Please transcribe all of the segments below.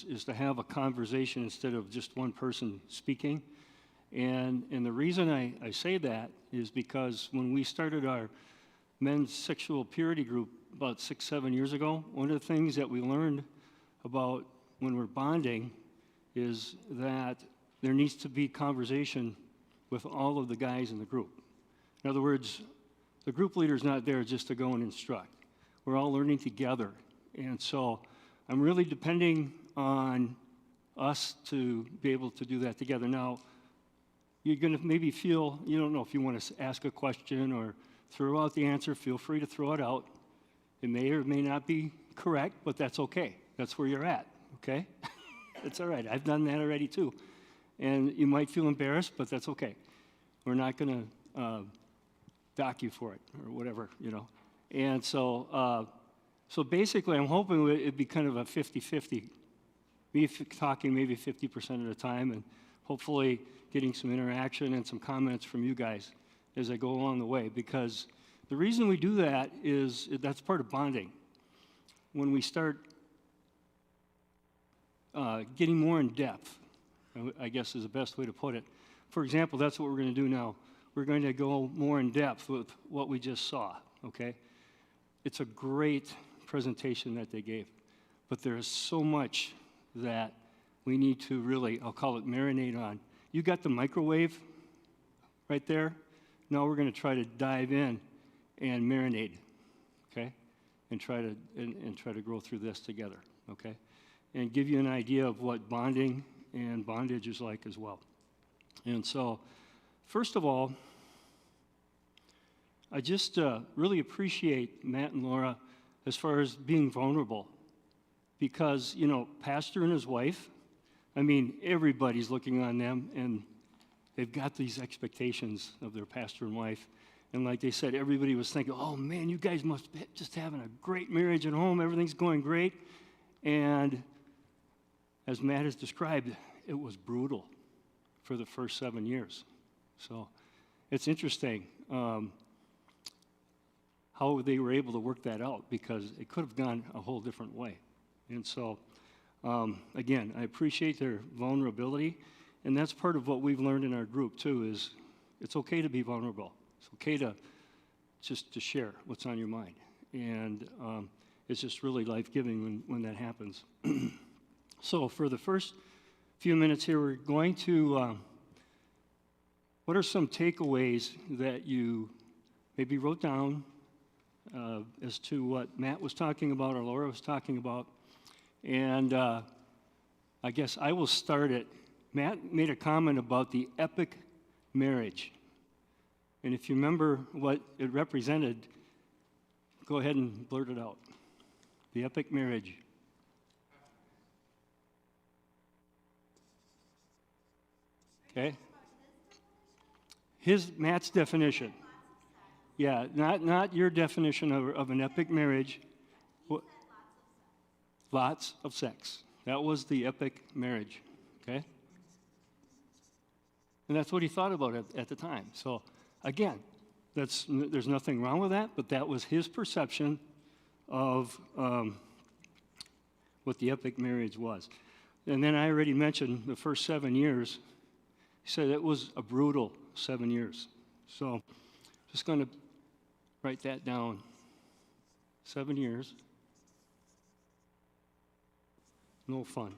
is to have a conversation instead of just one person speaking. And the reason I say that is because when we started our men's sexual purity group about 6-7 years ago, one of the things that we learned about when we're bonding is that there needs to be conversation with all of the guys in the group. In other words, the group leader's not there just to go and instruct. We're all learning together. And so I'm really depending on us to be able to do that together. Now, you're going to maybe feel, you don't know if you want to ask a question or throw out the answer, feel free to throw it out. It may or may not be correct, but that's okay. That's where you're at, okay? It's all right. I've done that already too. And you might feel embarrassed, but that's okay. We're not going to dock you for it or whatever, you know. And so basically I'm hoping it'd be kind of a 50-50. Me talking maybe 50% of the time and hopefully getting some interaction and some comments from you guys as I go along the way. Because the reason we do that is that's part of bonding. When we start getting more in depth, I guess is the best way to put it. For example, that's what we're going to do now. We're going to go more in depth with what we just saw, okay? It's a great presentation that they gave, but there is so much that we need to really, I'll call it marinate on. You got the microwave right there. Now we're going to try to dive in and marinate, okay? And try to grow through this together, okay? And give you an idea of what bonding and bondage is like as well. And so, first of all, I just really appreciate Matt and Laura as far as being vulnerable. Because, you know, pastor and his wife, I mean, everybody's looking on them, and they've got these expectations of their pastor and wife. And like they said, everybody was thinking, oh, man, you guys must be just having a great marriage at home. Everything's going great. And as Matt has described, it was brutal for the first 7 years. So it's interesting how they were able to work that out, because it could have gone a whole different way. And so, again, I appreciate their vulnerability, and that's part of what we've learned in our group, too, is it's okay to be vulnerable. It's okay to just to share what's on your mind. And it's just really life-giving when that happens. So for the first few minutes here, we're going to, what are some takeaways that you maybe wrote down as to what Matt was talking about or Laura was talking about? And I guess I will start it. Matt made a comment about the epic marriage. And if you remember what it represented, go ahead and blurt it out. The epic marriage. Okay? Matt's definition. Yeah, not your definition of an epic marriage. Lots of sex. That was the epic marriage, okay? And that's what he thought about at the time. So, again, there's nothing wrong with that, but that was his perception of what the epic marriage was. And then I already mentioned the first 7 years. He said it was a brutal 7 years. So, just going to write that down. 7 years. No fun.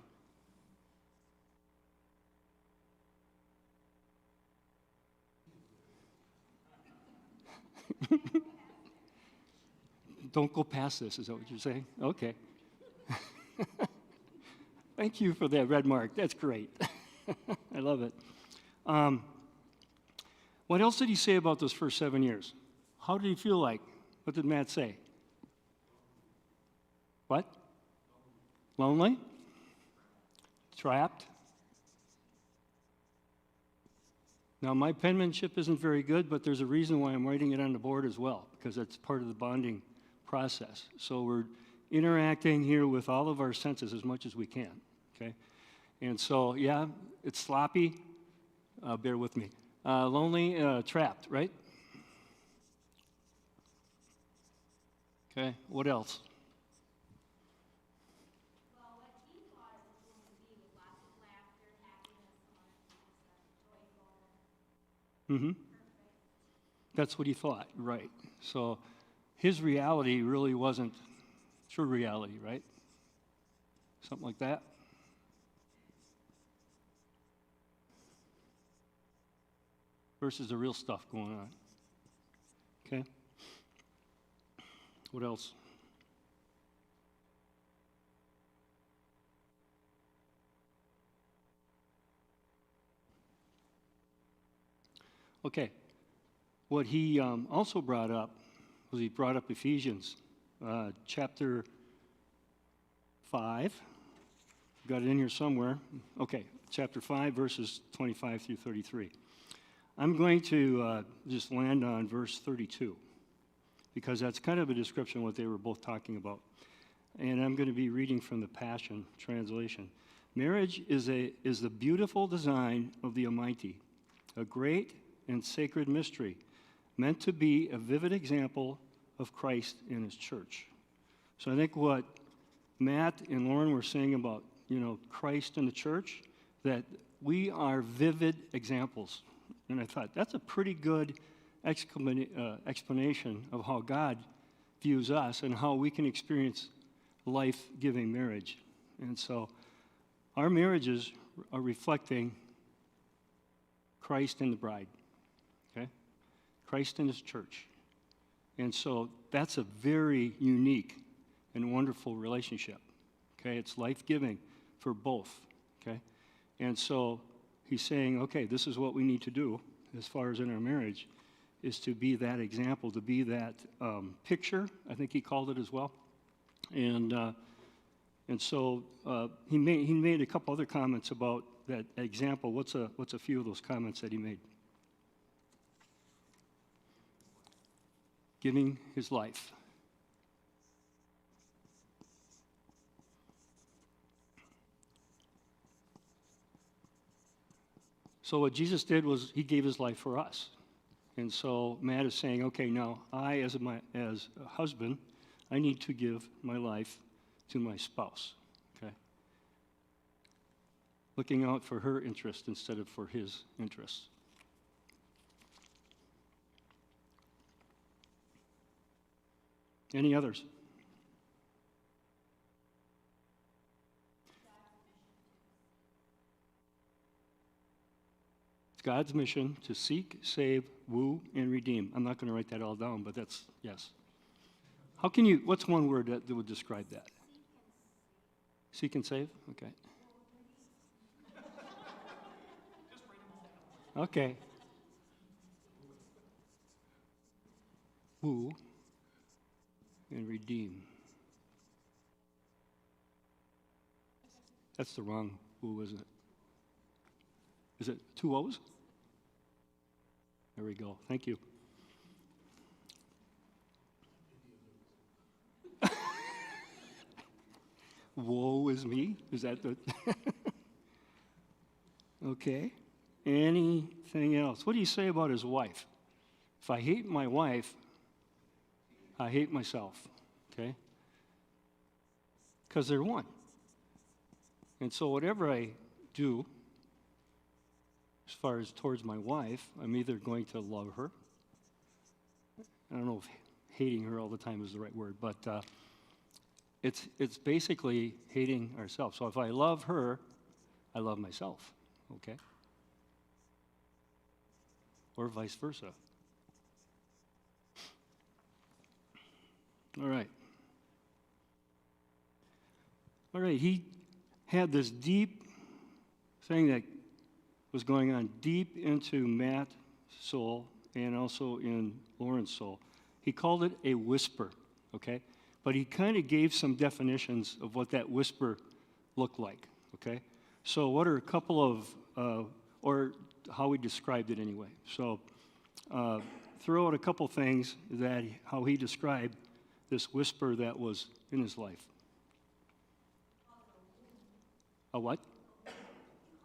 Don't go past this, is that what you're saying? Okay. Thank you for that red mark. That's great. I love it. What else did he say about those first 7 years? How did he feel like? What did Matt say? What? Lonely? Trapped? Now, my penmanship isn't very good, but there's a reason why I'm writing it on the board as well, because that's part of the bonding process. So we're interacting here with all of our senses as much as we can, okay? And so, yeah, it's sloppy. Bear with me. Lonely, trapped, right? Okay, what else? Mm-hmm. That's what he thought, right. So his reality really wasn't true reality, right? Something like that. Versus the real stuff going on. Okay? What else? Okay. What he also brought up was he brought up Ephesians chapter 5. Got it in here somewhere. Okay, chapter 5, verses 25 through 33. I'm going to just land on verse 32 because that's kind of a description of what they were both talking about. And I'm going to be reading from the Passion Translation. Marriage is the beautiful design of the Almighty, a great and sacred mystery, meant to be a vivid example of Christ in His church. So I think what Matt and Lauren were saying about, Christ in the church, that we are vivid examples. And I thought, that's a pretty good explanation of how God views us and how we can experience life-giving marriage. And so our marriages are reflecting Christ and the bride, okay? Christ and His church. And so that's a very unique and wonderful relationship, okay? It's life-giving for both, okay? And so he's saying, okay, this is what we need to do as far as in our marriage, is to be that example, to be that picture, I think he called it as well. And so he made a couple other comments about that example. What's a few of those comments that he made? Giving his life. So what Jesus did was he gave his life for us. And so Matt is saying, okay, now I, as a husband, I need to give my life to my spouse, okay? Looking out for her interest instead of for his interests. Any others? It's God's mission to seek, save, woo, and redeem. I'm not going to write that all down, but that's, yes. What's one word that would describe that? Seek and save? Okay. Okay. Woo and redeem. That's the wrong woo, isn't it? Is it 2 O's? There we go. Thank you. Woe is me? Is that the... Okay. Anything else? What do you say about his wife? If I hate my wife, I hate myself. Okay? Because they're one. And so whatever I do, as far as towards my wife, I'm either going to love her. I don't know if hating her all the time is the right word, but it's basically hating ourselves. So if I love her, I love myself, okay? Or vice versa. All right. All right, he had this deep thing that was going on deep into Matt's soul and also in Lauren's soul. He called it a whisper, okay? But he kind of gave some definitions of what that whisper looked like, okay? So what are a couple of, or how he described it anyway. So throw out a couple things that how he described this whisper that was in his life. A what?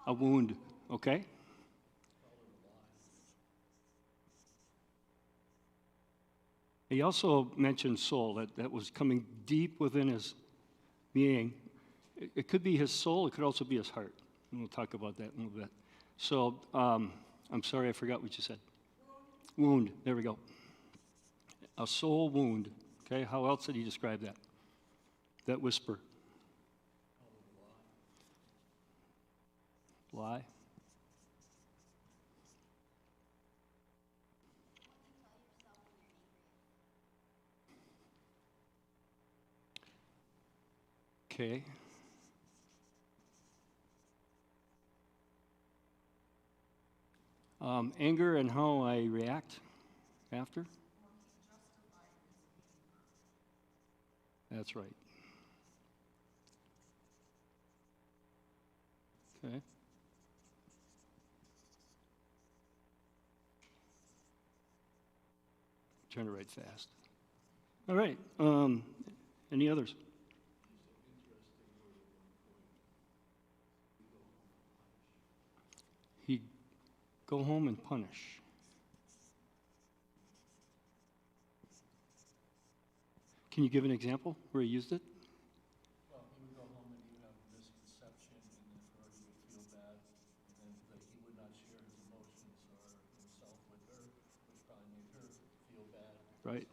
A wound. Okay? He also mentioned soul, that was coming deep within his being. It could be his soul, it could also be his heart. And we'll talk about that in a little bit. So, I'm sorry, I forgot what you said. Wound, there we go. A soul wound. Okay, how else did he describe that? That whisper. Lie. Okay. Anger and how I react after. That's right. Okay. Trying to write fast. All right. Any others? He'd go home and punish. Can you give an example where he used it? Well, he would go home and he would have a misconception, and for her he would feel bad, and that he would not share his emotions or himself with her, which probably made her feel bad. Right.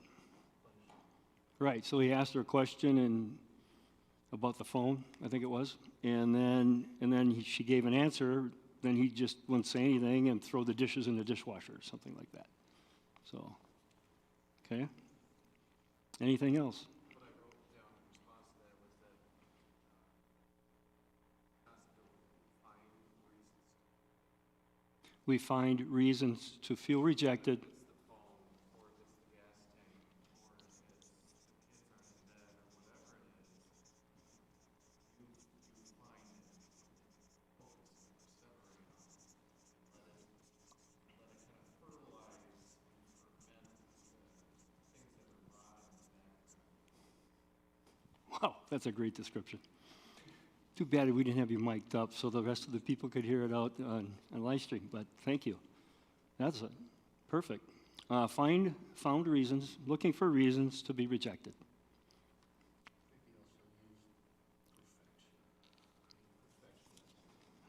Right. So he asked her a question and about the phone, I think it was, and then she gave an answer. Then he just wouldn't say anything and throw the dishes in the dishwasher or something like that. So, okay. Anything else? What I wrote down in response to that was that We find reasons to feel rejected. Wow, that's a great description. Too bad we didn't have you mic'd up so the rest of the people could hear it out on live stream, but thank you. That's it. Perfect. Found reasons, looking for reasons to be rejected.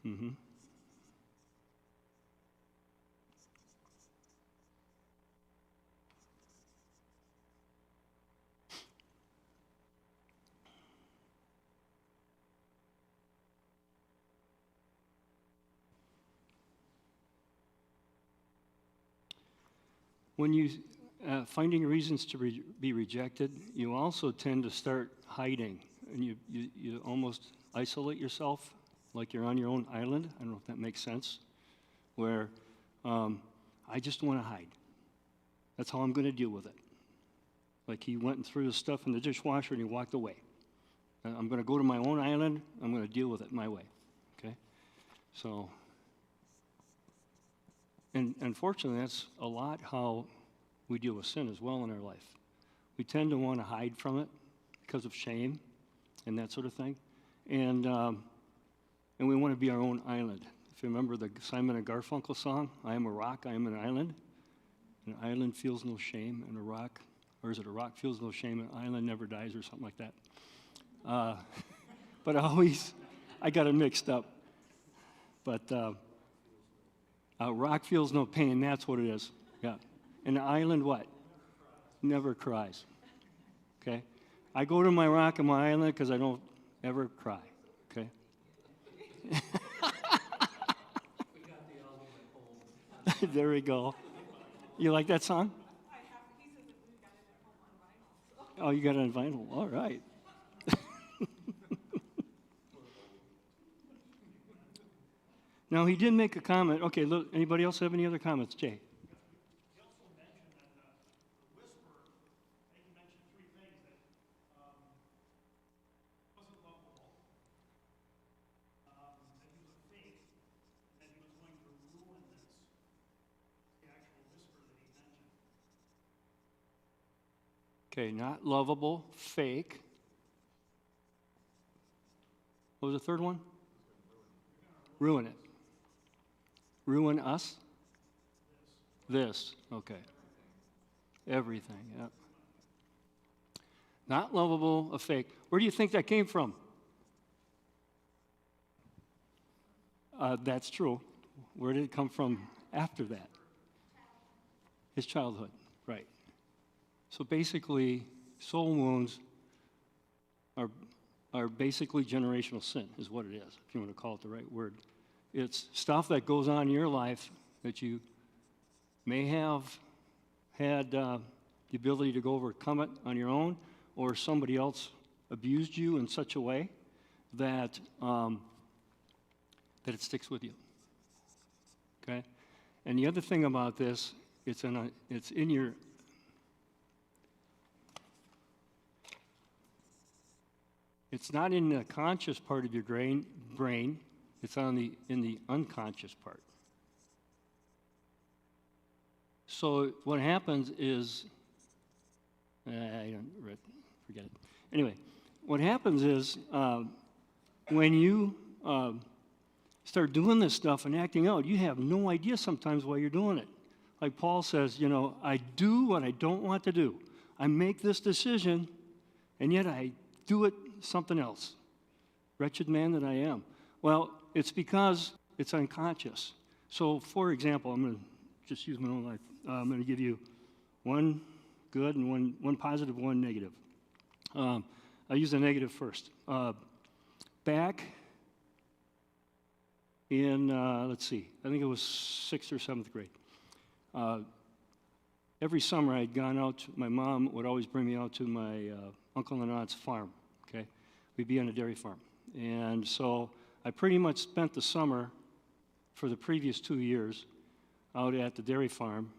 Mm-hmm. When you finding reasons to be rejected, you also tend to start hiding, and you almost isolate yourself, like you're on your own island. I don't know if that makes sense. Where I just want to hide. That's how I'm going to deal with it. Like he went and threw his stuff in the dishwasher and he walked away. I'm going to go to my own island. I'm going to deal with it my way. Okay, so. And unfortunately, that's a lot how we deal with sin as well in our life. We tend to want to hide from it because of shame and that sort of thing. And we want to be our own island. If you remember the Simon and Garfunkel song, I am a rock, I am an island. An island feels no shame, and a rock, or is it a rock feels no shame, an island never dies, or something like that. But I got it mixed up. But rock feels no pain, that's what it is. Yeah. And an island what? Never cries. Okay? I go to my rock and my island because I don't ever cry. Okay? There we go. You like that song? I have. He says that we got it at home on vinyl. So. Oh, you got it on vinyl. All right. Now, he did make a comment. Okay, look, anybody else have any other comments? Jay? He also mentioned that the whisper, I think he mentioned three things, that wasn't lovable, that he was a fake, and that he was going to ruin this, the actual whisper that he mentioned. Okay, not lovable, fake. What was the third one? Ruin it. Ruin us? This. Okay. Everything, yeah. Not lovable, a fake. Where do you think that came from? That's true. Where did it come from after that? His childhood, right. So basically, soul wounds are basically generational sin, is what it is, if you want to call it the right word. It's stuff that goes on in your life that you may have had the ability to go overcome it on your own, or somebody else abused you in such a way that that it sticks with you. Okay? And the other thing about this, it's in your it's not in the conscious part of your brain, it's in the unconscious part. So what happens is, forget it. Anyway, what happens is when you start doing this stuff and acting out, you have no idea sometimes why you're doing it. Like Paul says, I do what I don't want to do. I make this decision, and yet I do it something else. Wretched man that I am. Well, it's because it's unconscious. So, for example, I'm going to just use my own life. I'm going to give you one good and one positive, one negative. I'll use the negative first. Back in, let's see, I think it was 6th or 7th grade. Every summer I'd gone out, my mom would always bring me out to my uncle and aunt's farm, okay? We'd be on a dairy farm. And so I pretty much spent the summer for the previous 2 years out at the dairy farm.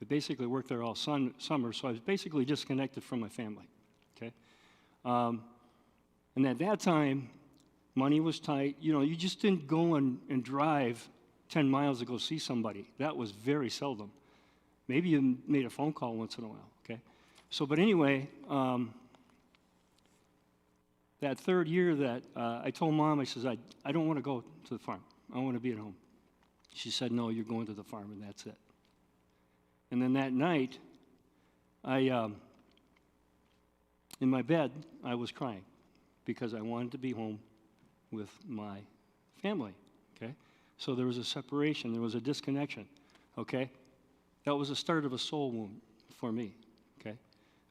I basically worked there all summer, so I was basically disconnected from my family, okay? And at that time, money was tight. You just didn't go and drive 10 miles to go see somebody. That was very seldom. Maybe you made a phone call once in a while, okay? So, but anyway, that third year that I told Mom, I says, I don't want to go to the farm. I want to be at home. She said, no, you're going to the farm, and that's it. And then that night, in my bed, I was crying because I wanted to be home with my family, okay? So there was a separation, there was a disconnection, okay? That was the start of a soul wound for me, okay?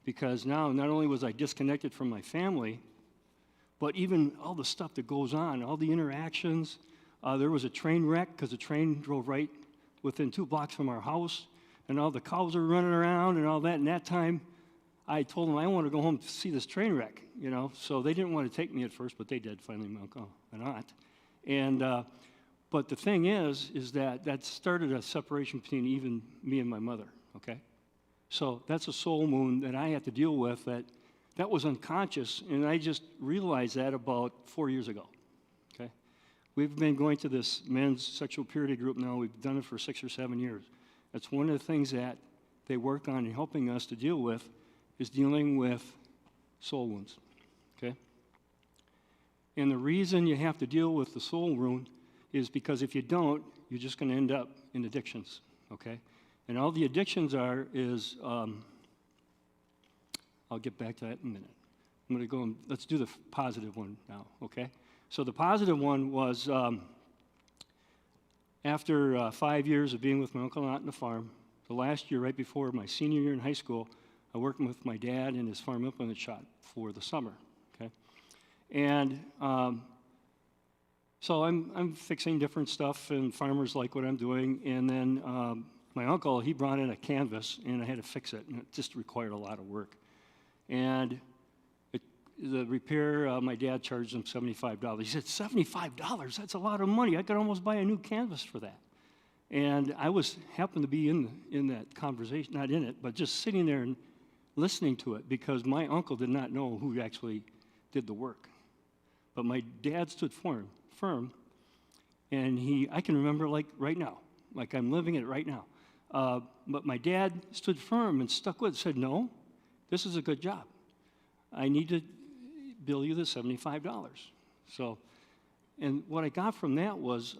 Because now, not only was I disconnected from my family, but even all the stuff that goes on, all the interactions. There was a train wreck because the train drove right within 2 blocks from our house, and all the cows were running around and all that. And that time, I told them I want to go home to see this train wreck, So they didn't want to take me at first, but they did finally, my uncle and aunt. And but the thing is that started a separation between even me and my mother. Okay, so that's a soul wound that I had to deal with. That was unconscious, and I just realized that about 4 years ago. Okay, we've been going to this men's sexual purity group now. We've done it for 6 or 7 years. That's one of the things that they work on in helping us to deal with is dealing with soul wounds. Okay, and the reason you have to deal with the soul wound is because if you don't, you're just going to end up in addictions. Okay, and all the addictions is I'll get back to that in a minute. I'm going to go and let's do the positive one now, okay? So the positive one was after 5 years of being with my uncle and aunt on the farm, the last year, right before my senior year in high school, I worked with my dad in his farm implement shop for the summer, okay? And so I'm fixing different stuff, and farmers like what I'm doing, and then my uncle, he brought in a canvas, and I had to fix it, and it just required a lot of work. And the repair, my dad charged him $75. He said, $75? That's a lot of money. I could almost buy a new canvas for that. And I happened to be in that conversation, not in it, but just sitting there and listening to it because my uncle did not know who actually did the work. But my dad stood firm, and I can remember like right now, like I'm living it right now. But my dad stood firm and stuck with it, said, no, this is a good job. I need to bill you the $75. So, and what I got from that was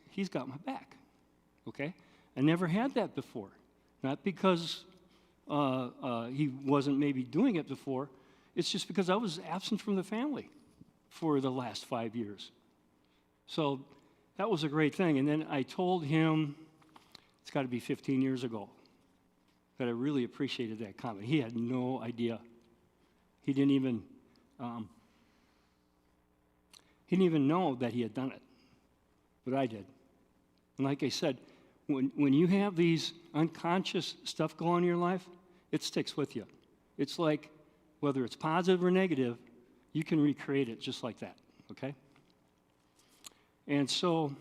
he's got my back, okay? I never had that before. Not because he wasn't maybe doing it before. It's just because I was absent from the family for the last 5 years. So that was a great thing. And then I told him, it's got to be 15 years ago. but I really appreciated that comment. He had no idea. He didn't even know that he had done it, but I did. And like I said, when you have these unconscious stuff go on in your life, it sticks with you. It's like, whether it's positive or negative, you can recreate it just like that, okay? And so,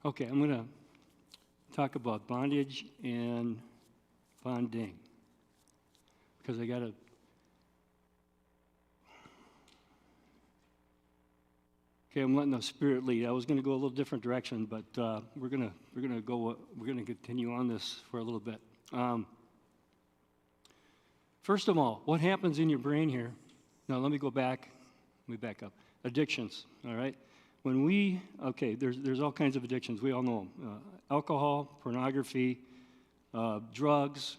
okay, I'm going to talk about bondage and bonding, because I got to. Okay, I'm letting the Spirit lead. I was going to go a little different direction, but we're going to continue on this for a little bit. First of all, what happens in your brain here? Now, let me go back. Let me back up. Addictions. All right. There's all kinds of addictions. We all know them. Alcohol, pornography, drugs,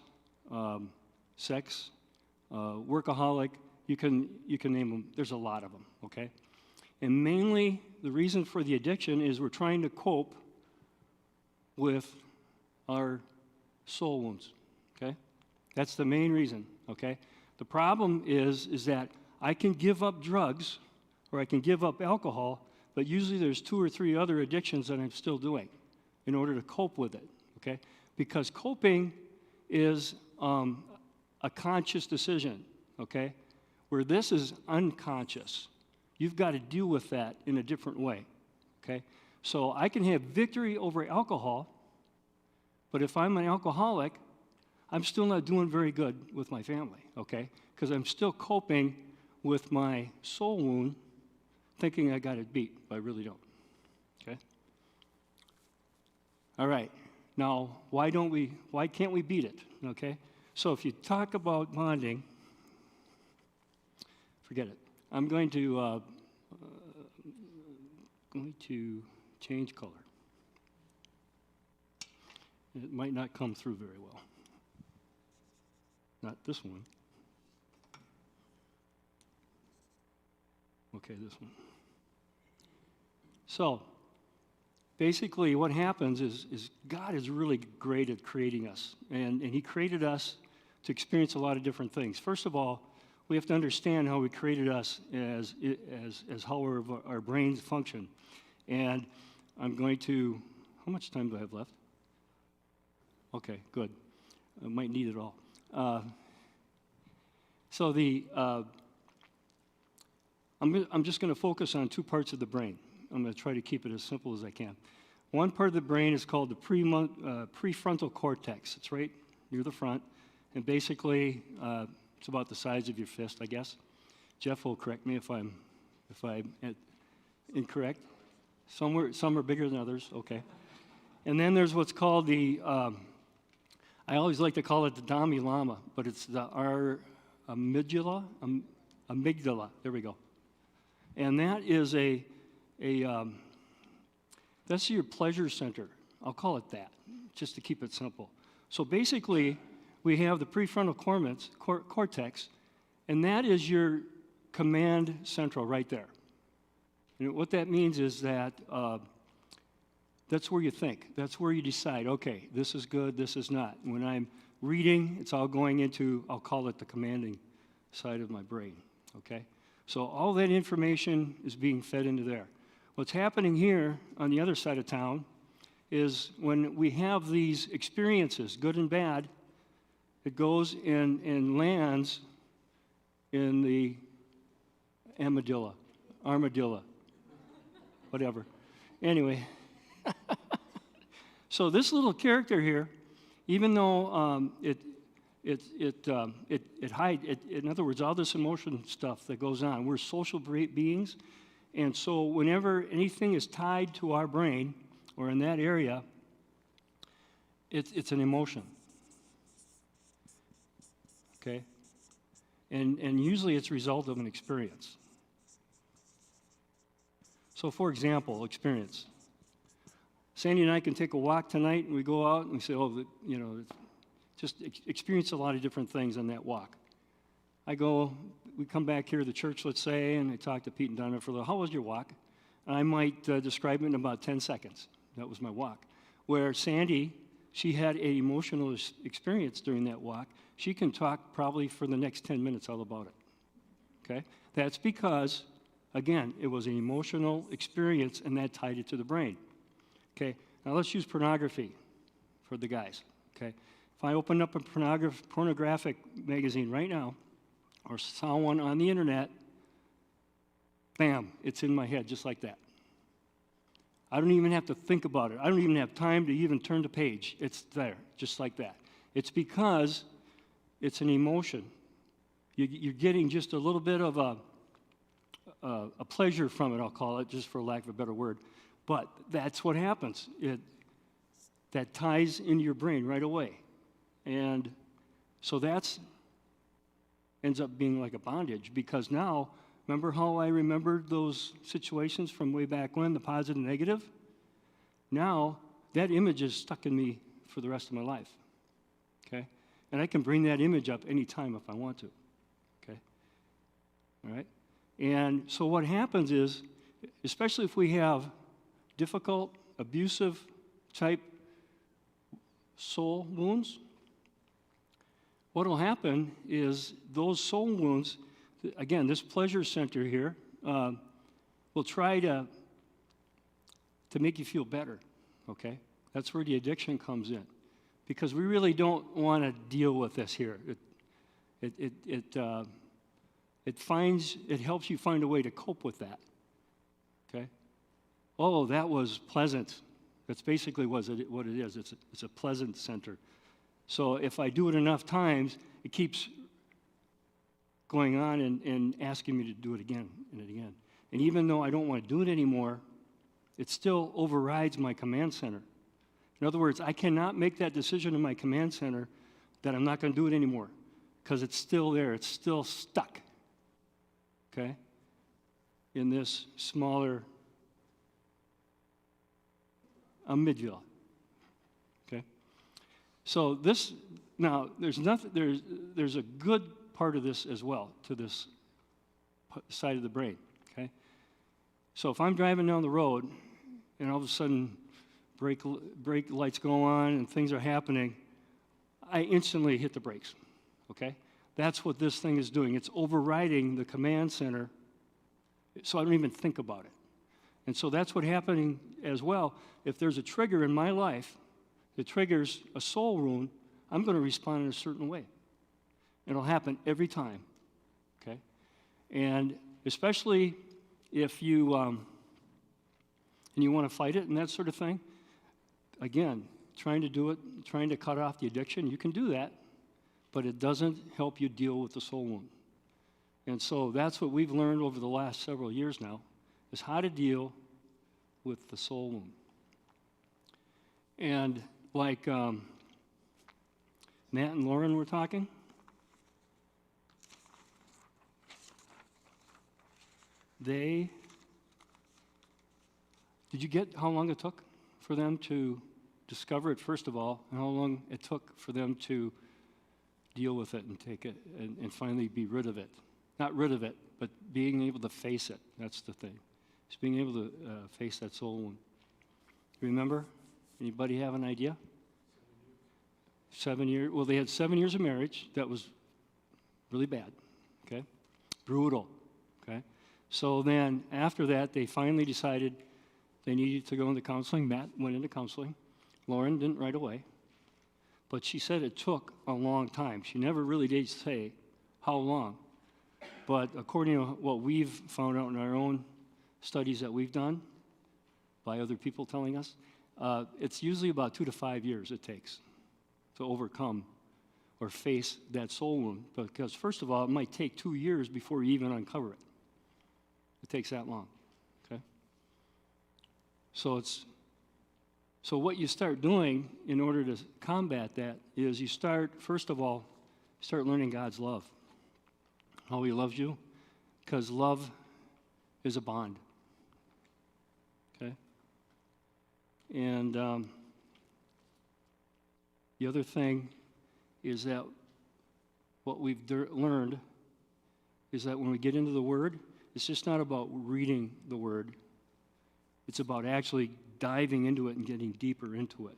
sex, workaholic. You can name them. There's a lot of them. Okay. And mainly, the reason for the addiction is we're trying to cope with our soul wounds, okay? That's the main reason, okay? The problem is that I can give up drugs or I can give up alcohol, but usually there's 2 or 3 other addictions that I'm still doing in order to cope with it, okay? Because coping is a conscious decision, okay? Where this is unconscious. You've got to deal with that in a different way, okay? So I can have victory over alcohol, but if I'm an alcoholic, I'm still not doing very good with my family, okay? Because I'm still coping with my soul wound, thinking I got it beat, but I really don't, okay? All right, now, why can't we beat it, okay? So if you talk about bonding, forget it. I'm going to change color. It might not come through very well. Not this one. Okay, this one. So, basically what happens is God is really great at creating us. And He created us to experience a lot of different things. First of all, we have to understand how He created us as how our brains function. And I'm going to, how much time do I have left? Okay, good. I might need it all. I'm just going to focus on 2 parts of the brain. I'm going to try to keep it as simple as I can. One part of the brain is called the prefrontal cortex. It's right near the front. And basically, it's about the size of your fist, I guess. Jeff will correct me if I'm incorrect. Some are bigger than others. Okay. And then there's what's called the, I always like to call it the Dalai Lama, but it's our amygdala. There we go. And that is that's your pleasure center. I'll call it that, just to keep it simple. So basically, we have the prefrontal cortex, and that is your command central right there. And what that means is that that's where you think. That's where you decide, okay, this is good, this is not. When I'm reading, it's all going into, I'll call it the commanding side of my brain, okay? So all that information is being fed into there. What's happening here on the other side of town is when we have these experiences, good and bad, it goes and lands in the armadillo, whatever. Anyway, so this little character here, even though it hides, in other words, all this emotion stuff that goes on, we're social beings, and so whenever anything is tied to our brain or in that area, it's an emotion. Okay? And usually it's a result of an experience. So, for example, experience. Sandy and I can take a walk tonight, and we go out and we say, just experience a lot of different things on that walk. We come back here to the church, let's say, and I talk to Pete and Donna for a little, how was your walk? And I might describe it in about 10 seconds. That was my walk. where Sandy, she had an emotional experience during that walk. She can talk probably for the next 10 minutes all about it. Okay? That's because, again, it was an emotional experience and that tied it to the brain. Okay? Now let's use pornography for the guys. Okay? If I open up a pornographic magazine right now, or saw one on the internet, bam, it's in my head just like that. I don't even have to think about it. I don't even have time to even turn the page. It's there, just like that. It's because it's an emotion. You're getting just a little bit of a pleasure from it, I'll call it, just for lack of a better word. But that's what happens. That ties into your brain right away. And so that's ends up being like a bondage, because now, remember how I remembered those situations from way back when, the positive and negative? Now, that image is stuck in me for the rest of my life, okay? And I can bring that image up anytime if I want to, okay? All right? And so what happens is, especially if we have difficult, abusive type soul wounds, what will happen is those soul wounds, again, this pleasure center here, will try to make you feel better, okay? That's where the addiction comes in. Because we really don't want to deal with this here. It helps you find a way to cope with that, okay? Oh, that was pleasant. That's basically what it is. It's a pleasant center. So if I do it enough times, it keeps going on and asking me to do it again and again. And even though I don't want to do it anymore, it still overrides my command center. In other words, I cannot make that decision in my command center that I'm not going to do it anymore, because it's still there. It's still stuck, okay, in this smaller amygdala. So this, now, there's a good part of this as well, to this side of the brain, okay? So if I'm driving down the road and all of a sudden brake lights go on and things are happening, I instantly hit the brakes, okay? That's what this thing is doing. It's overriding the command center, so I don't even think about it. And so that's what's happening as well. If there's a trigger in my life that triggers a soul wound, I'm going to respond in a certain way. It'll happen every time, okay? And especially if you and you want to fight it and that sort of thing, again, trying to do it, trying to cut off the addiction, you can do that, but it doesn't help you deal with the soul wound. And so that's what we've learned over the last several years now, is how to deal with the soul wound. And like Matt and Lauren were talking, did you get how long it took for them to discover it, first of all, and how long it took for them to deal with it and take it and finally be rid of it? Not rid of it, but being able to face it. That's the thing. Just being able to face that soul wound. Remember? Anybody have an idea? 7 years. Well, they had 7 years of marriage. That was really bad, okay? Brutal, okay? So then after that, they finally decided they needed to go into counseling. Matt went into counseling. Lauren didn't right away. But she said it took a long time. She never really did say how long. But according to what we've found out in our own studies that we've done, by other people telling us, it's usually about 2 to 5 years it takes to overcome or face that soul wound. Because first of all, it might take 2 years before you even uncover it. It takes that long, okay? So what you start doing in order to combat that is you start, first of all, start learning God's love, how He loves you, because love is a bond, okay? And the other thing is that what we've learned is that when we get into the Word, it's just not about reading the Word. It's about actually diving into it and getting deeper into it.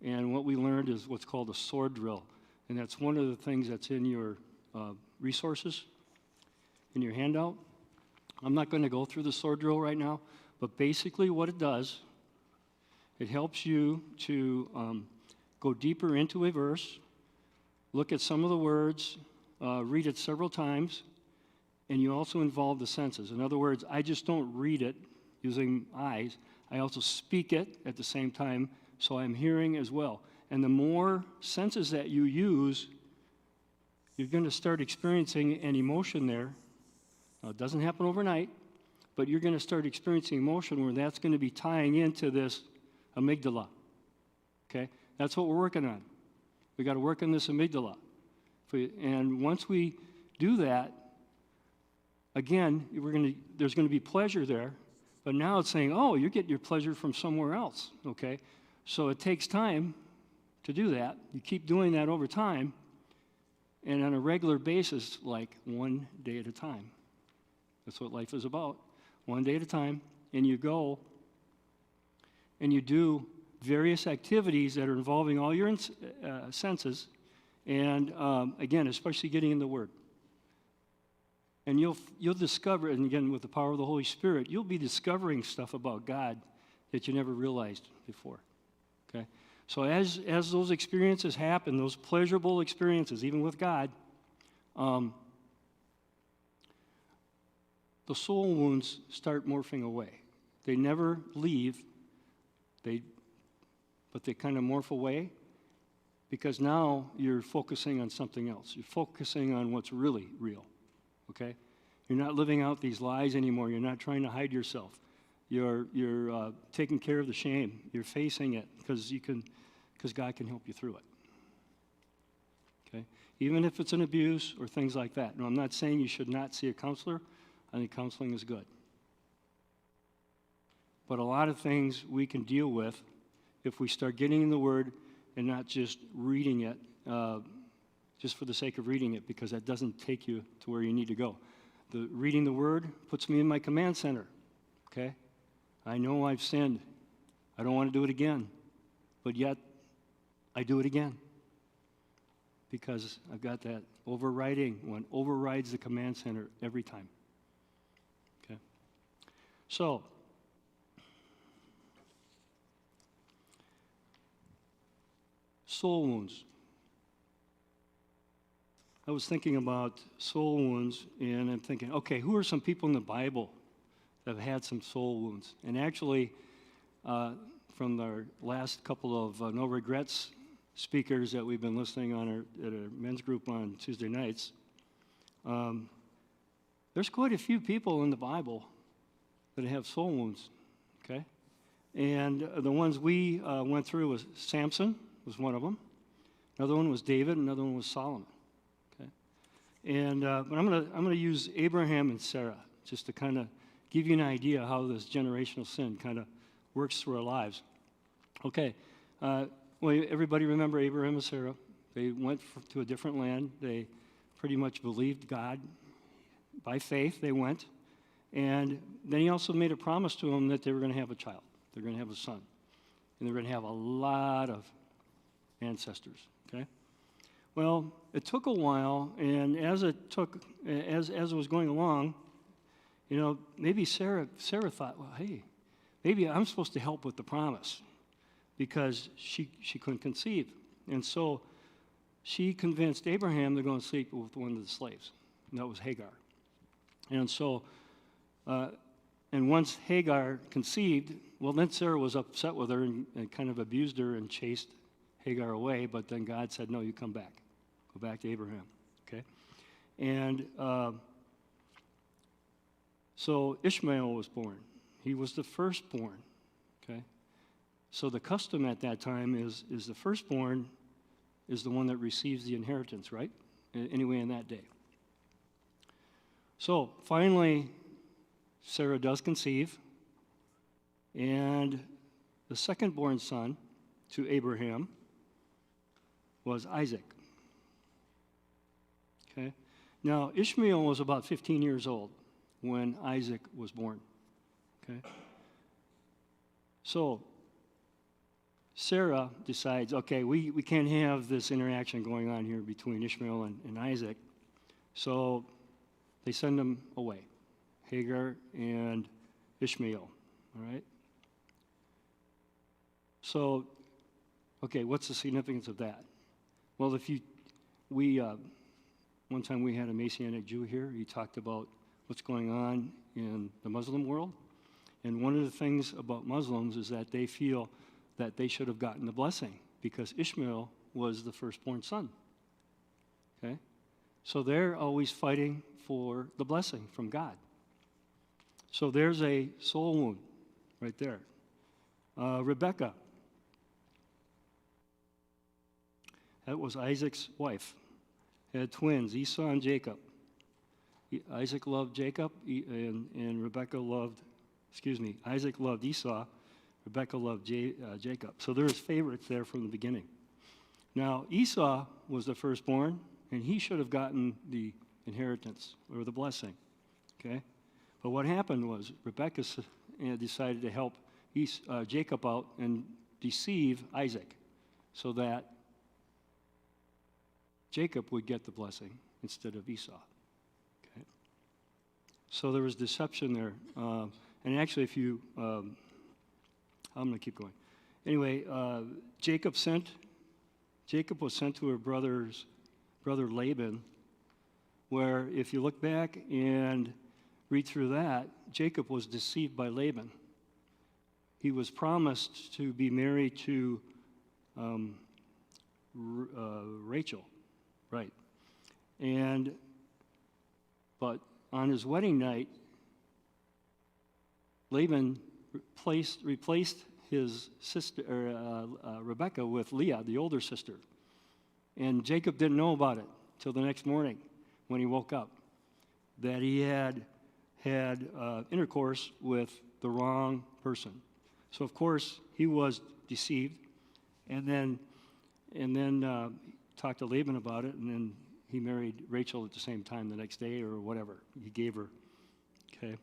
And what we learned is what's called a sword drill. And that's one of the things that's in your resources, in your handout. I'm not going to go through the sword drill right now, but basically what it does, it helps you to go deeper into a verse, look at some of the words, read it several times, and you also involve the senses. In other words, I just don't read it using eyes. I also speak it at the same time, so I'm hearing as well. And the more senses that you use, you're going to start experiencing an emotion there. Now, it doesn't happen overnight, but you're going to start experiencing emotion where that's going to be tying into this amygdala. Okay? That's what we're working on. We got to work on this amygdala. And once we do that, again, there's going to be pleasure there, but now it's saying, oh, you're getting your pleasure from somewhere else, okay? So it takes time to do that. You keep doing that over time, and on a regular basis, like one day at a time. That's what life is about, one day at a time, and you go and you do various activities that are involving all your senses, and again, especially getting in the Word. And you'll discover, and again, with the power of the Holy Spirit, you'll be discovering stuff about God that you never realized before, okay? So as those experiences happen, those pleasurable experiences, even with God, the soul wounds start morphing away. They never leave, but they kind of morph away because now you're focusing on something else. You're focusing on what's really real. Okay? You're not living out these lies anymore. You're not trying to hide yourself. You're taking care of the shame. You're facing it because God can help you through it. Okay? Even if it's an abuse or things like that. No, I'm not saying you should not see a counselor. I think counseling is good. But a lot of things we can deal with if we start getting in the Word and not just reading it just for the sake of reading it, because that doesn't take you to where you need to go. Reading the Word puts me in my command center, okay? I know I've sinned. I don't want to do it again, but yet I do it again because I've got that overriding one, overrides the command center every time, okay? So, soul wounds. I was thinking about soul wounds, and I'm thinking, okay, who are some people in the Bible that have had some soul wounds? And actually, from our last couple of No Regrets speakers that we've been listening on at our men's group on Tuesday nights, there's quite a few people in the Bible that have soul wounds, okay? And the ones we went through was Samson was one of them. Another one was David. Another one was Solomon. And but I'm gonna use Abraham and Sarah just to kind of give you an idea how this generational sin kind of works through our lives. Okay, well, everybody remember Abraham and Sarah? They went to a different land. They pretty much believed God. By faith, they went. And then he also made a promise to them that they were going to have a child. They're going to have a son. And they're going to have a lot of ancestors, okay? Well, it took a while, and as it was going along, you know, maybe Sarah thought, well, hey, maybe I'm supposed to help with the promise because she couldn't conceive. And so she convinced Abraham to go and sleep with one of the slaves, and that was Hagar. And so, and once Hagar conceived, well, then Sarah was upset with her and kind of abused her and chased Hagar away, but then God said, no, you come back. Go back to Abraham, okay? And so Ishmael was born. He was the firstborn, okay? So the custom at that time is the firstborn is the one that receives the inheritance, right? Anyway, in that day. So finally, Sarah does conceive, and the second-born son to Abraham was Isaac. Okay? Now, Ishmael was about 15 years old when Isaac was born. Okay? So Sarah decides, okay, we can't have this interaction going on here between Ishmael and Isaac. So they send them away, Hagar and Ishmael, all right? So, okay, what's the significance of that? Well, one time we had a Messianic Jew here. He talked about what's going on in the Muslim world. And one of the things about Muslims is that they feel that they should have gotten the blessing because Ishmael was the firstborn son. Okay? So they're always fighting for the blessing from God. So there's a soul wound right there. Rebekah. That was Isaac's wife. Had twins, Esau and Jacob. Isaac loved Jacob, and Rebekah loved, Isaac loved Esau, Rebekah loved Jacob. So there's favorites there from the beginning. Now, Esau was the firstborn, and he should have gotten the inheritance or the blessing, okay? But what happened was Rebekah decided to help Jacob out and deceive Isaac so that Jacob would get the blessing instead of Esau. Okay? So there was deception there. And actually, I'm going to keep going. Anyway, Jacob was sent to her brother Laban, where if you look back and read through that, Jacob was deceived by Laban. He was promised to be married to Rachel. Right. But on his wedding night, Laban replaced his sister, Rebekah, with Leah, the older sister. And Jacob didn't know about it till the next morning when he woke up, that he had intercourse with the wrong person. So, of course, he was deceived, and then talked to Laban about it, and then he married Rachel at the same time the next day or whatever he gave her. Okay,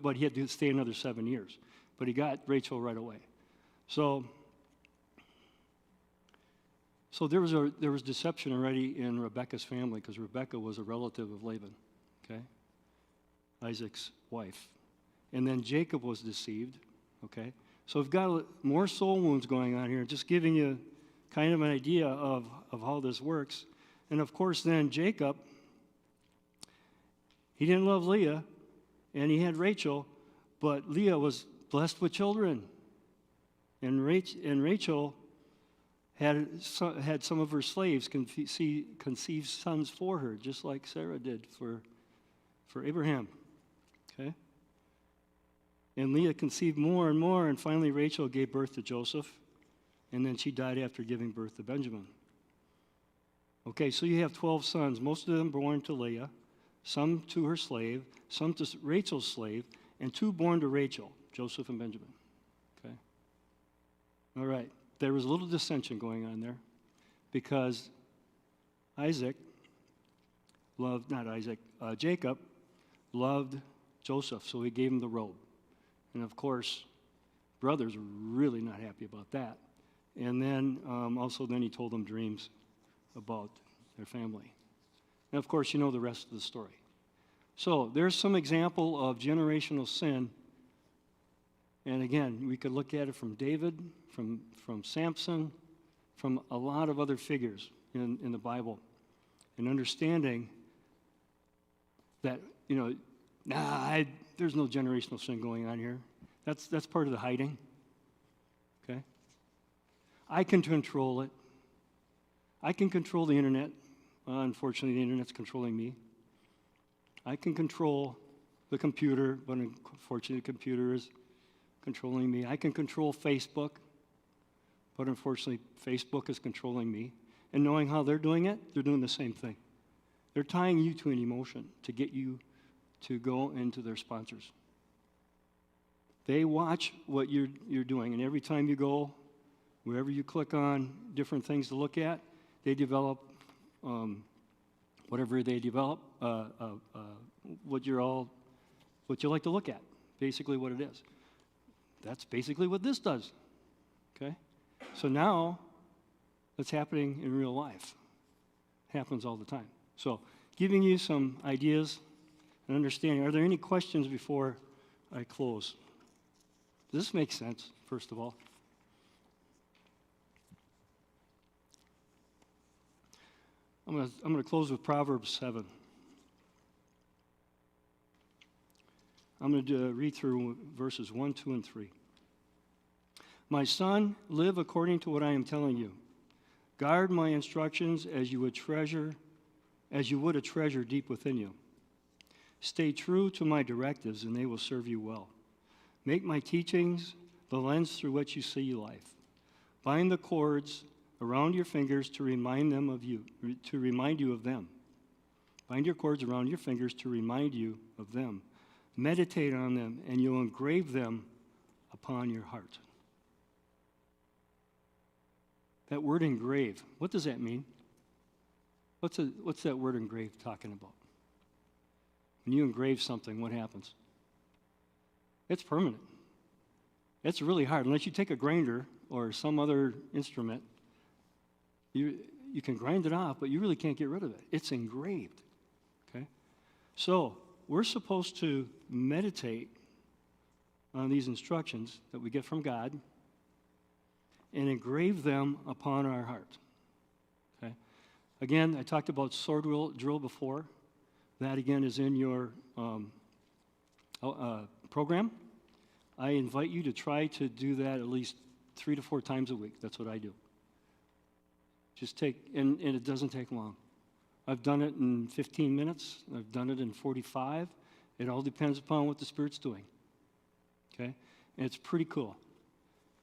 but he had to stay another 7 years. But he got Rachel right away. So there was deception already in Rebekah's family because Rebekah was a relative of Laban. Okay, Isaac's wife, and then Jacob was deceived. Okay, so we've got more soul wounds going on here. Just giving you kind of an idea of how this works. And of course then Jacob, he didn't love Leah, and he had Rachel, but Leah was blessed with children. And Rachel had some of her slaves conceive sons for her, just like Sarah did for Abraham. Okay? And Leah conceived more and more, and finally Rachel gave birth to Joseph. And then she died after giving birth to Benjamin. Okay, so you have 12 sons, most of them born to Leah, some to her slave, some to Rachel's slave, and 2 born to Rachel, Joseph and Benjamin. Okay? All right, there was a little dissension going on there because Jacob loved Joseph, so he gave him the robe. And of course, brothers were really not happy about that. And then then he told them dreams about their family. And of course, you know the rest of the story. So there's some example of generational sin. And again, we could look at it from David, from Samson, from a lot of other figures in the Bible. And understanding that, there's no generational sin going on here. That's part of the hiding. Okay? I can control it. I can control the internet. Unfortunately, the internet's controlling me. I can control the computer, but unfortunately, the computer is controlling me. I can control Facebook, but unfortunately, Facebook is controlling me. And knowing how they're doing it, they're doing the same thing. They're tying you to an emotion to get you to go into their sponsors. They watch what you're doing, and every time you go, wherever you click on different things to look at, they develop whatever they develop, what you like to look at, basically what it is. That's basically what this does. Okay? So now, that's happening in real life. Happens all the time. So, giving you some ideas and understanding. Are there any questions before I close? Does this make sense, first of all? I'm going to close with Proverbs 7. I'm going to read through verses 1, 2, and 3. My son, live according to what I am telling you. Guard my instructions as you would a treasure deep within you. Stay true to my directives, and they will serve you well. Make my teachings the lens through which you see life. Bind the cords around your fingers to remind you of them. Bind your cords around your fingers to remind you of them. Meditate on them, and you'll engrave them upon your heart. That word engrave, what does that mean? What's that word engrave talking about? When you engrave something, what happens? It's permanent. It's really hard. Unless you take a grinder or some other instrument, you can grind it off, but you really can't get rid of it. It's engraved. Okay? So, we're supposed to meditate on these instructions that we get from God and engrave them upon our heart. Okay? Again, I talked about sword drill before. That, again, is in your program. I invite you to try to do that at least 3 to 4 times a week. That's what I do. Just and it doesn't take long. I've done it in 15 minutes. I've done it in 45. It all depends upon what the Spirit's doing. Okay? And it's pretty cool.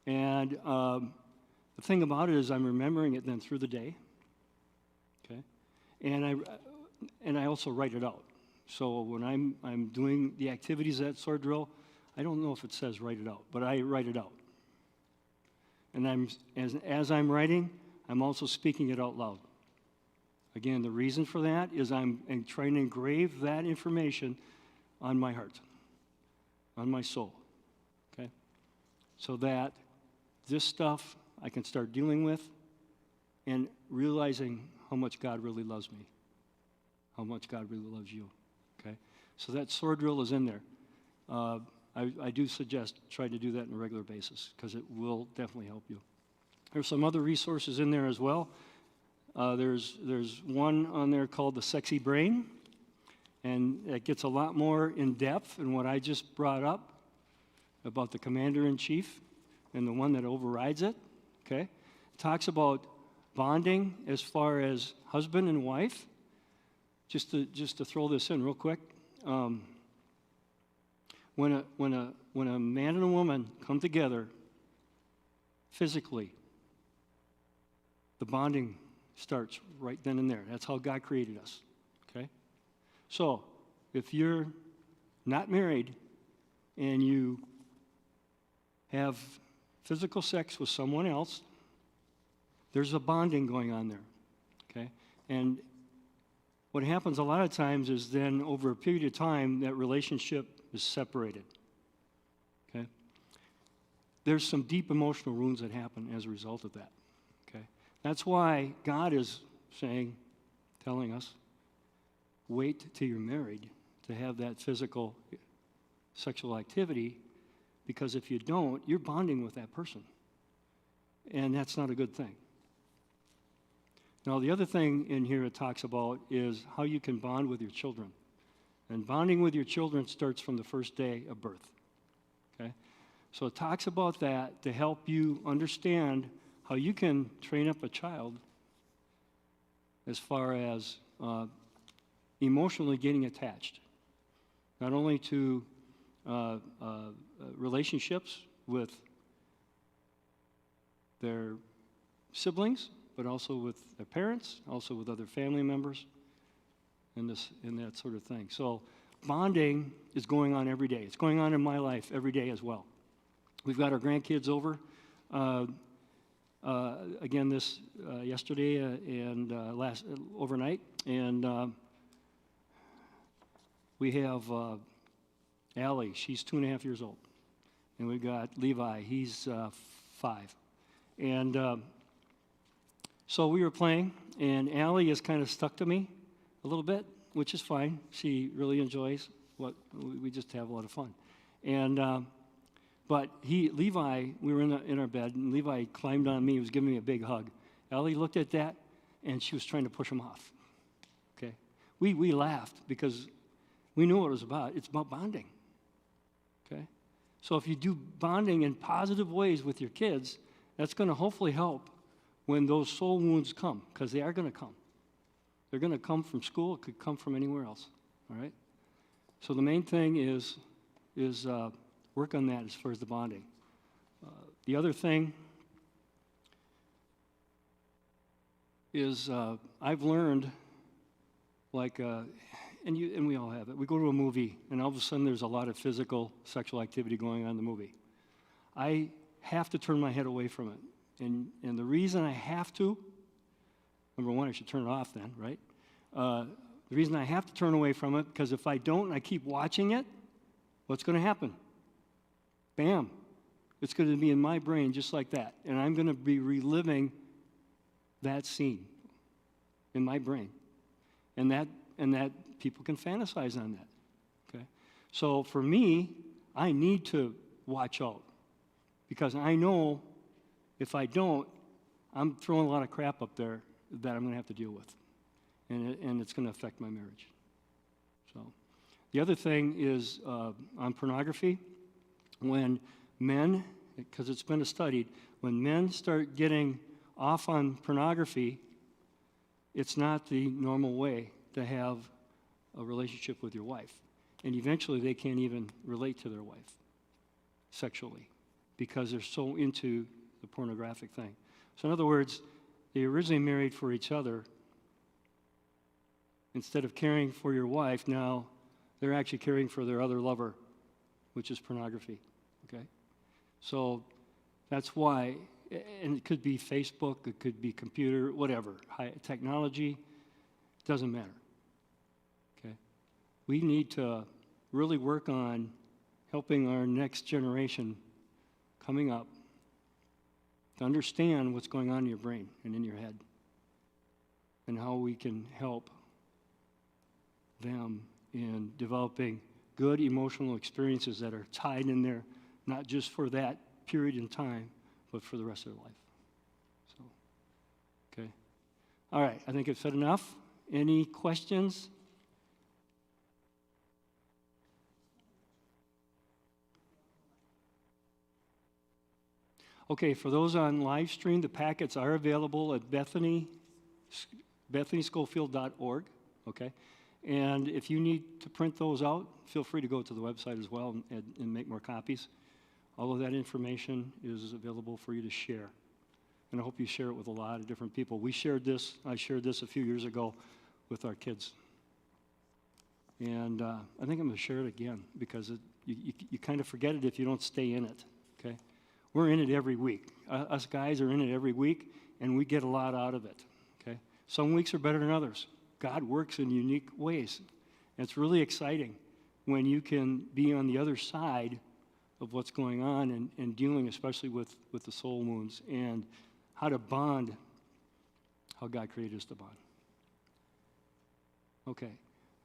And the thing about it is I'm remembering it then through the day. Okay? And I also write it out. So when I'm doing the activities at sword drill, I don't know if it says write it out, but I write it out. And as I'm writing, I'm also speaking it out loud. Again, the reason for that is I'm trying to engrave that information on my heart, on my soul, okay? So that this stuff I can start dealing with and realizing how much God really loves me, how much God really loves you, okay? So that sword drill is in there. I do suggest try to do that on a regular basis because it will definitely help you. There's some other resources in there as well. There's one on there called The Sexy Brain, and it gets a lot more in depth in what I just brought up about the commander-in-chief and the one that overrides it, okay? It talks about bonding as far as husband and wife. Just to throw this in real quick, when a man and a woman come together physically, the bonding starts right then and there. That's how God created us, okay? So, if you're not married and you have physical sex with someone else, there's a bonding going on there, okay? And what happens a lot of times is then over a period of time, that relationship is separated, okay? There's some deep emotional wounds that happen as a result of that, okay? That's why God is telling us, wait till you're married to have that physical sexual activity, because if you don't, you're bonding with that person. And that's not a good thing. Now, the other thing in here it talks about is how you can bond with your children. And bonding with your children starts from the first day of birth, okay? So it talks about that to help you understand how you can train up a child as far as emotionally getting attached, not only to relationships with their siblings, but also with their parents, also with other family members, and that sort of thing. So bonding is going on every day. It's going on in my life every day as well. We've got our grandkids over. Again, this yesterday and overnight, and we have Allie. She's 2.5 years old, And we've got Levi, he's 5. And so we were playing, and Allie is kind of stuck to me a little bit, which is fine. She really enjoys what we just have a lot of fun. And but Levi, we were in our bed, and Levi climbed on me. He was giving me a big hug. Allie looked at that, and she was trying to push him off. Okay, we laughed because we knew what it was about. It's about bonding. Okay, so if you do bonding in positive ways with your kids, that's going to hopefully help when those soul wounds come, because they are going to come. They're going to come from school. It could come from anywhere else. All right. So the main thing is work on that as far as the bonding. The other thing is I've learned, like, and we all have it. We go to a movie, and all of a sudden there's a lot of physical, sexual activity going on in the movie. I have to turn my head away from it. And the reason I have to, number one, I should turn it off then, right? The reason I have to turn away from it, because if I don't and I keep watching it, what's going to happen? Bam. It's going to be in my brain just like that. And I'm going to be reliving that scene in my brain. And that people can fantasize on that. Okay? So for me, I need to watch out. Because I know if I don't, I'm throwing a lot of crap up there that I'm going to have to deal with. And it's going to affect my marriage. So the other thing is on pornography. When men, because it's been studied, when men start getting off on pornography, it's not the normal way to have a relationship with your wife. And eventually they can't even relate to their wife sexually because they're so into the pornographic thing. So in other words, they originally married for each other. Instead of caring for your wife, now they're actually caring for their other lover, which is pornography, okay? So that's why, and it could be Facebook, it could be computer, whatever, high technology, doesn't matter, okay? We need to really work on helping our next generation coming up to understand what's going on in your brain and in your head and how we can help them in developing good emotional experiences that are tied in there, not just for that period in time, but for the rest of their life. So, okay. All right, I think I've said enough. Any questions? Okay, for those on live stream, the packets are available at bethanyschofield.org, okay? And if you need to print those out, feel free to go to the website as well and make more copies. All of that information is available for you to share. And I hope you share it with a lot of different people. I shared this a few years ago with our kids. And I think I'm going to share it again because you kind of forget it if you don't stay in it, okay? We're in it every week. Us guys are in it every week, and we get a lot out of it, okay? Some weeks are better than others. God works in unique ways. And it's really exciting when you can be on the other side of what's going on and dealing especially with the soul wounds and how to bond, how God created us to bond. Okay.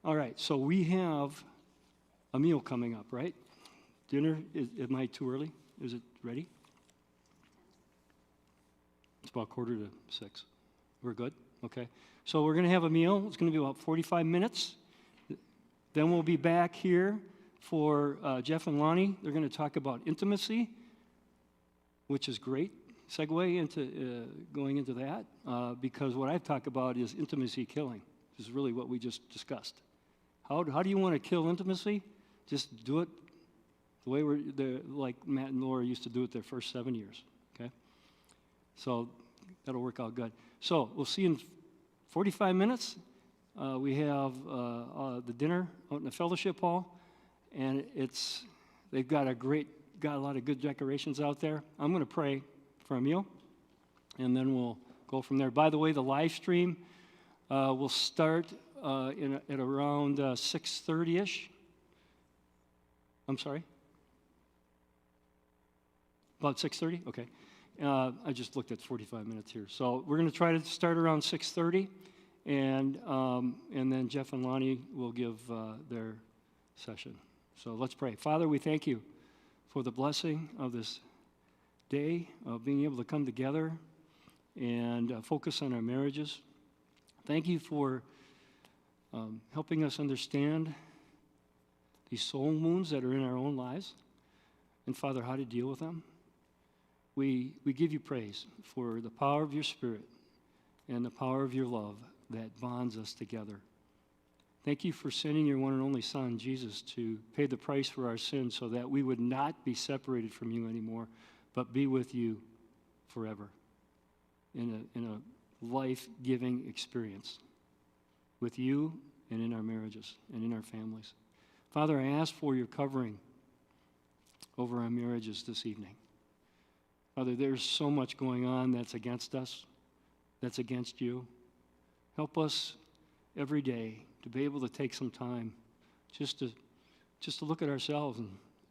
All right. So we have a meal coming up, right? Dinner, am I too early? Is it ready? It's about 5:45. We're good? Okay. So we're going to have a meal. It's going to be about 45 minutes. Then we'll be back here for Jeff and Lonnie. They're going to talk about intimacy, which is great. Segue into going into that, because what I've talked about is intimacy killing. This is really what we just discussed. How do you want to kill intimacy? Just do it the way like Matt and Laura used to do it their first 7 years, okay? So that'll work out good. So we'll see you in 45 minutes. We have the dinner out in the fellowship hall, and they've got a lot of good decorations out there. I'm going to pray for a meal, and then we'll go from there. By the way, the live stream will start at around 6:30-ish. I'm sorry? About 6:30? Okay. I just looked at 45 minutes here. So we're going to try to start around 6:30, and then Jeff and Lonnie will give their session. So let's pray. Father, we thank you for the blessing of this day, of being able to come together and focus on our marriages. Thank you for helping us understand these soul wounds that are in our own lives, and Father, how to deal with them. We give you praise for the power of your Spirit and the power of your love that bonds us together. Thank you for sending your one and only Son, Jesus, to pay the price for our sins so that we would not be separated from you anymore, but be with you forever in a life-giving experience with you and in our marriages and in our families. Father, I ask for your covering over our marriages this evening. Father, there's so much going on that's against us, that's against you. Help us every day to be able to take some time just to look at ourselves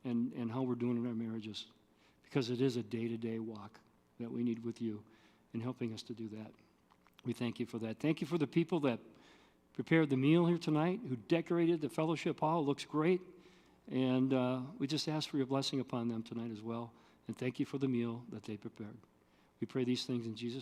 and how we're doing in our marriages, because it is a day-to-day walk that we need with you in helping us to do that. We thank you for that. Thank you for the people that prepared the meal here tonight, who decorated the fellowship hall. It looks great. And we just ask for your blessing upon them tonight as well. And thank you for the meal that they prepared. We pray these things in Jesus' name.